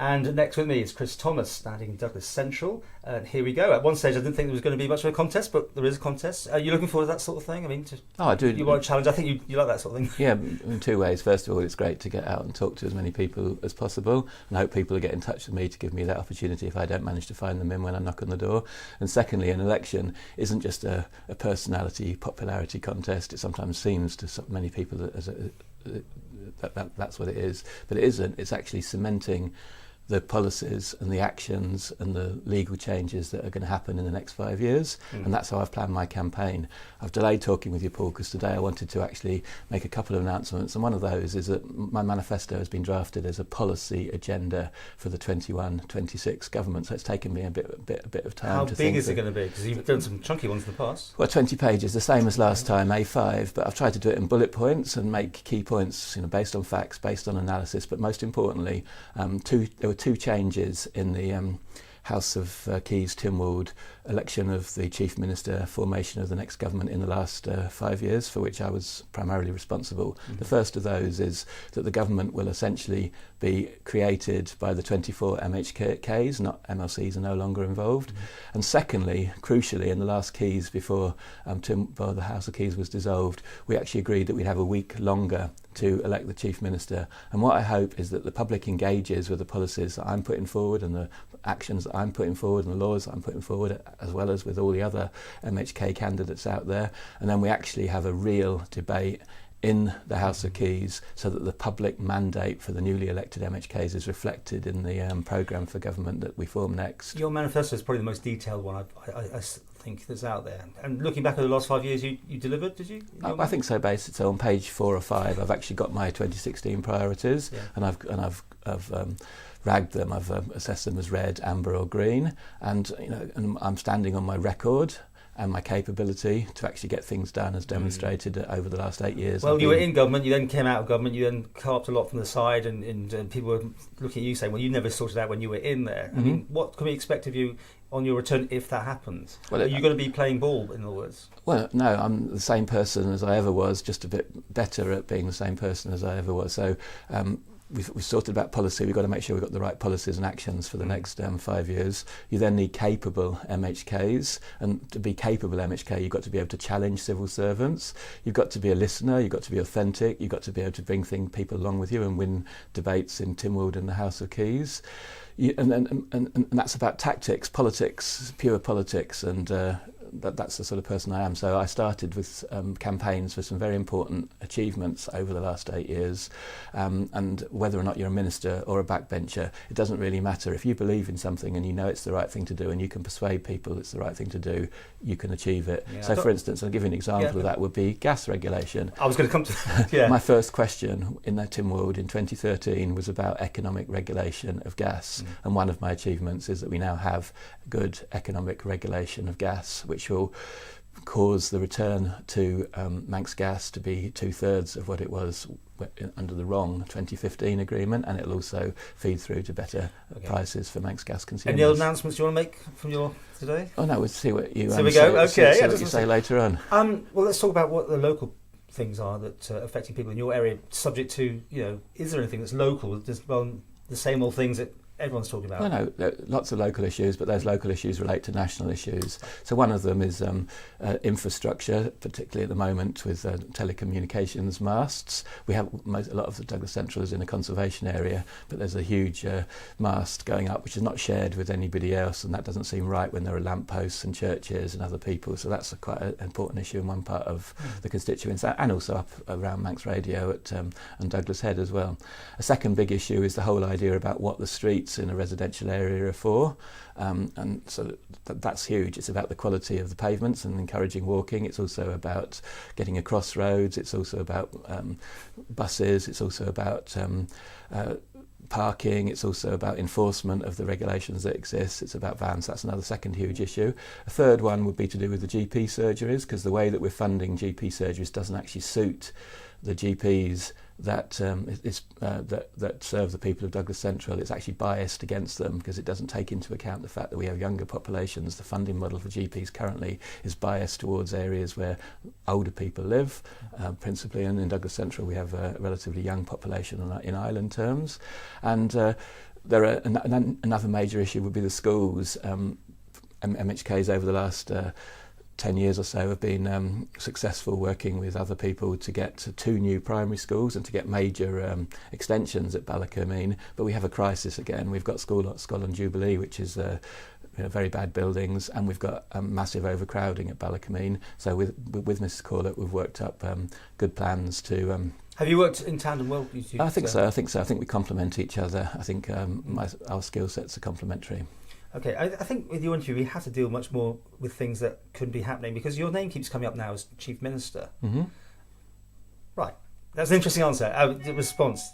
And next with me is Chris Thomas, standing in Douglas Central. And here we go. At one stage, I didn't think there was going to be much of a contest, but there is a contest. Are you looking forward to that sort of thing? I mean, I do. You want a challenge? I think you like that sort of thing. Yeah, in two ways. First of all, it's great to get out and talk to as many people as possible, and I hope people will get in touch with me to give me that opportunity if I don't manage to find them in when I knock on the door. And secondly, an election isn't just a personality, popularity contest. It sometimes seems to so many people as that's what it is, but it isn't. It's actually cementing the policies and the actions and the legal changes that are going to happen in the next 5 years. And that's how I've planned my campaign. I've delayed talking with you, Paul, because today I wanted to actually make a couple of announcements, and one of those is that my manifesto has been drafted as a policy agenda for the 21-26 government, so it's taken me a bit of time. How to big is it going to be? Because you've done some chunky ones in the past. Well, 20 pages, the same as last time, A5, but I've tried to do it in bullet points and make key points, based on facts, based on analysis, but most importantly, there were two changes in the House of Keys Tynwald election of the Chief Minister, formation of the next government in the last 5 years, for which I was primarily responsible. The first of those is that the government will essentially be created by the 24 MHKs, not MLCs are no longer involved. And secondly, crucially, in the last Keys before the House of Keys was dissolved, we actually agreed that we'd have a week longer to elect the Chief Minister. And what I hope is that the public engages with the policies that I'm putting forward and the actions that I'm putting forward and the laws that I'm putting forward, as well as with all the other MHK candidates out there. And then we actually have a real debate in the House of Keys so that the public mandate for the newly elected MHKs is reflected in the programme for government that we form next. Your manifesto is probably the most detailed one I think that's out there. And looking back over the last 5 years, you delivered, did you? I think so, basically. So on page 4 or 5, I've actually got my 2016 priorities, and I've ragged them. I've assessed them as red, amber, or green, and and I'm standing on my record and my capability to actually get things done as demonstrated over the last 8 years. Well, you were in government, you then came out of government, you then carped a lot from the side, and people were looking at you saying, well, you never sorted out when you were in there. I mean, what can we expect of you on your return if that happens? Well, are you going to be playing ball, in other words? Well, no, I'm the same person as I ever was, just a bit better at being the same person as I ever was. So we've sorted about policy. We've got to make sure we've got the right policies and actions for the next 5 years. You then need capable MHKs, and to be capable MHK, you've got to be able to challenge civil servants. You've got to be a listener. You've got to be authentic. You've got to be able to bring people along with you and win debates in Tynwald and the House of Keys. And that's about tactics, politics, pure politics, and that's the sort of person I am. So I started with campaigns for some very important achievements over the last 8 years, and whether or not you're a minister or a backbencher, it doesn't really matter. If you believe in something and you know it's the right thing to do and you can persuade people it's the right thing to do, you can achieve it. Yeah, so for instance, I'll give you an example of that would be gas regulation. I was going to come to My first question in that Tynwald in 2013 was about economic regulation of gas, and one of my achievements is that we now have good economic regulation of gas, which will cause the return to Manx gas to be 2/3 of what it was under the wrong 2015 agreement, and it'll also feed through to better prices for Manx gas consumers. Any other announcements you want to make from your today? Oh no, we'll see what you so we go. Okay, see what you say later on. Well, let's talk about what the local things are that are affecting people in your area, subject to, is there anything that's local? Just, the same old things that everyone's talking about. No, there are lots of local issues, but those local issues relate to national issues. So one of them is infrastructure, particularly at the moment with telecommunications masts. We have a lot of the Douglas Central is in a conservation area, but there's a huge mast going up which is not shared with anybody else, and that doesn't seem right when there are lampposts and churches and other people. So that's quite an important issue in one part of the constituency, and also up around Manx Radio and Douglas Head as well. A second big issue is the whole idea about what the streets in a residential area are for, and so that's huge. It's about the quality of the pavements and encouraging walking. It's also about getting across roads. It's also about buses. It's also about parking. It's also about enforcement of the regulations that exist. It's about vans. That's another second huge issue. A third one would be to do with the GP surgeries, because the way that we're funding GP surgeries doesn't actually suit the GPs that serve the people of Douglas Central. It's actually biased against them because it doesn't take into account the fact that we have younger populations. The funding model for GPs currently is biased towards areas where older people live, principally, and in Douglas Central we have a relatively young population in island terms. And There are another major issue would be the schools. MHKs over the last 10 years or so have been successful working with other people to get to 2 new primary schools and to get major extensions at Ballacomine, but we have a crisis again. We've got Scotland Jubilee, which is very bad buildings, and we've got massive overcrowding at Ballacomine. So with Mrs. Corlett, we've worked up good plans to... Have you worked in tandem well? I think so. I think we complement each other. I think our skill sets are complementary. Okay, I think with your interview, we have to deal much more with things that could be happening, because your name keeps coming up now as Chief Minister. Mm-hmm. Right, that's an interesting answer. The response,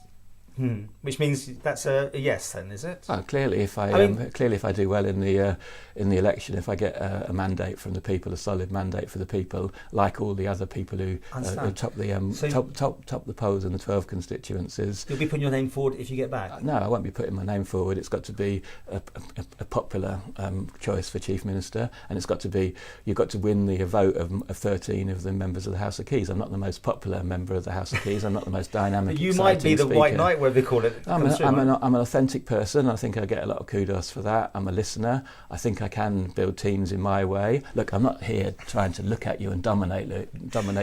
which means that's a yes, then, is it? Oh, clearly, if I do well in the election, if I get a mandate from the people, a solid mandate for the people, like all the other people who top the polls in the 12 constituencies, you'll be putting your name forward if you get back. No, I won't be putting my name forward. It's got to be a popular choice for Chief Minister, and you've got to win the vote of 13 of the members of the House of Keys. I'm not the most popular member of the House of Keys. I'm not the most dynamic. But you might be the speaker. White Knight, whatever they call it. I'm an authentic person. I think I get a lot of kudos for that. I'm a listener. I think I can build teams in my way. Look, I'm not here trying to look at you and dominate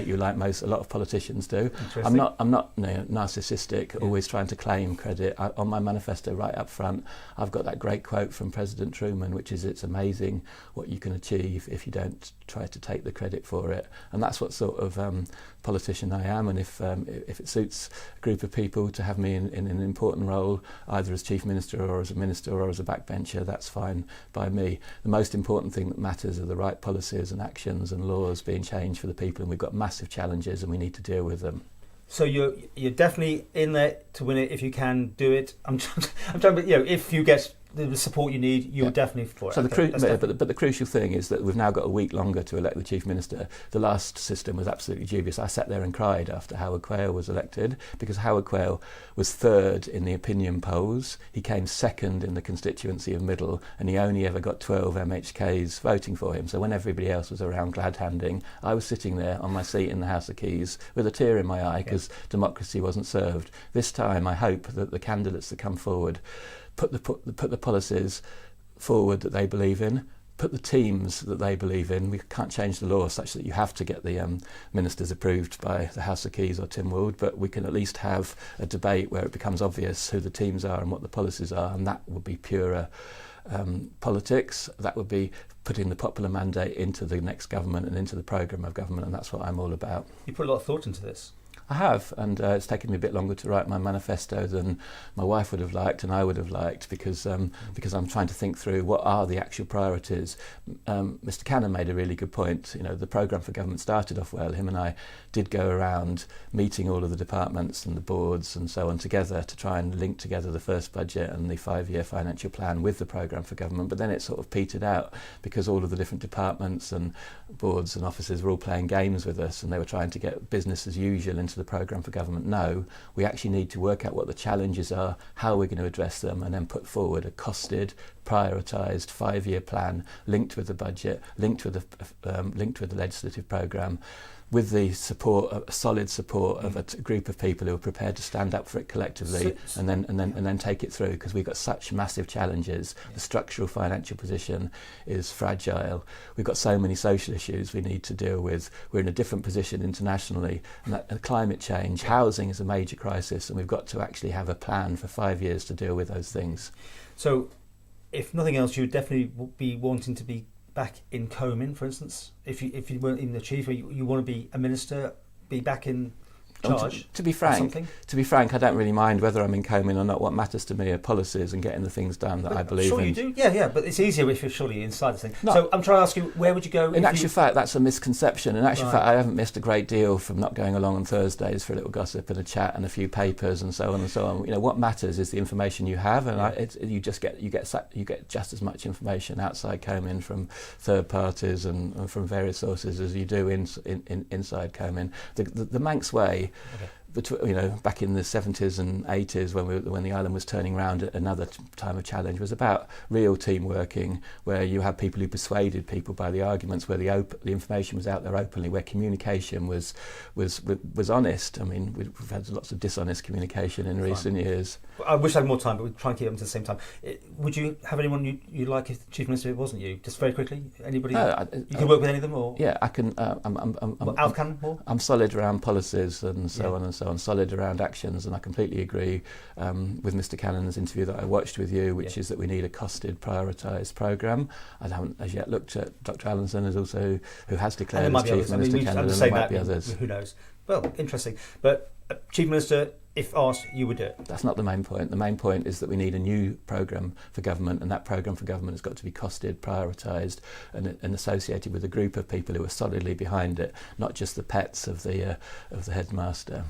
you like a lot of politicians do. I'm not narcissistic, always trying to claim credit. On my manifesto right up front, I've got that great quote from President Truman, which is, "It's amazing what you can achieve if you don't try to take the credit for it." And that's what sort of politician I am. And if it suits a group of people to have me in an important role, either as Chief Minister or as a Minister or as a backbencher, that's fine by me. The most important thing that matters are the right policies and actions and laws being changed for the people, and we've got massive challenges and we need to deal with them. So you're definitely in there to win it if you can do it. I'm trying, but if you get the support you need, you're definitely for it. So but the crucial thing is that we've now got a week longer to elect the Chief Minister. The last system was absolutely dubious. I sat there and cried after Howard Quayle was elected, because Howard Quayle was 3rd in the opinion polls. He came 2nd in the constituency of Middle, and he only ever got 12 MHKs voting for him. So when everybody else was around glad-handing, I was sitting there on my seat in the House of Keys with a tear in my eye because democracy wasn't served. This time I hope that the candidates that come forward put the policies forward that they believe in, put the teams that they believe in. We can't change the law such that you have to get the ministers approved by the House of Keys or Tim Wood, but we can at least have a debate where it becomes obvious who the teams are and what the policies are, and that would be purer politics. That would be putting the popular mandate into the next government and into the programme of government, and that's what I'm all about. You put a lot of thought into this. I have, and it's taken me a bit longer to write my manifesto than my wife would have liked and I would have liked, because I'm trying to think through what are the actual priorities. Mr. Cannon made a really good point. The programme for government started off well. Him and I did go around meeting all of the departments and the boards and so on together to try and link together the first budget and the 5-year financial plan with the programme for government, but then it sort of petered out because all of the different departments and boards and offices were all playing games with us, and they were trying to get business as usual into the programme for government. No, we actually need to work out what the challenges are, how we're going to address them, and then put forward a costed, prioritised 5-year plan linked with the budget, linked with the legislative programme, with the support, solid support of a group of people who are prepared to stand up for it collectively, and then take it through, because we've got such massive challenges. The structural financial position is fragile. We've got so many social issues we need to deal with. We're in a different position internationally, and climate change, housing is a major crisis, and we've got to actually have a plan for 5 years to deal with those things. So, if nothing else, you'd definitely be wanting to be back in Comyn, for instance, if you weren't even the chief, or you want to be a minister, be back in charge. To be frank, I don't really mind whether I'm in Comyn or not. What matters to me are policies and getting the things done that I believe in. Sure, you do. Yeah, but it's easier if you're surely inside the thing. No. So I'm trying to ask you, where would you go? In actual fact, that's a misconception. In actual fact, I haven't missed a great deal from not going along on Thursdays for a little gossip and a chat and a few papers and so on and so on. What matters is the information you have, and you get just as much information outside Comyn from third parties and from various sources as you do inside Comyn. The Manx way. Okay. back in the 70s and 80s when the island was turning around at another time of challenge, was about real team working, where you had people who persuaded people by the arguments, where the information was out there openly, where communication was honest. I mean, we've had lots of dishonest communication in recent years. I wish I had more time, but we'll try and keep them to the same time. Would you have anyone you'd like if the Chief Minister it wasn't you? Just very quickly, anybody? You can work with any of them, or yeah, I can. I'm solid around policies and so on and so on. Solid around actions, and I completely agree with Mr. Cannon's interview that I watched with you, which is that we need a costed, prioritised programme. I haven't as yet looked at Dr. Allinson, who has declared as Chief Minister candidate, and there might be others. Who knows? Well, interesting. But Chief Minister, if asked, you would do it. That's not the main point. The main point is that we need a new programme for government, and that programme for government has got to be costed, prioritised, and associated with a group of people who are solidly behind it, not just the pets of the headmaster.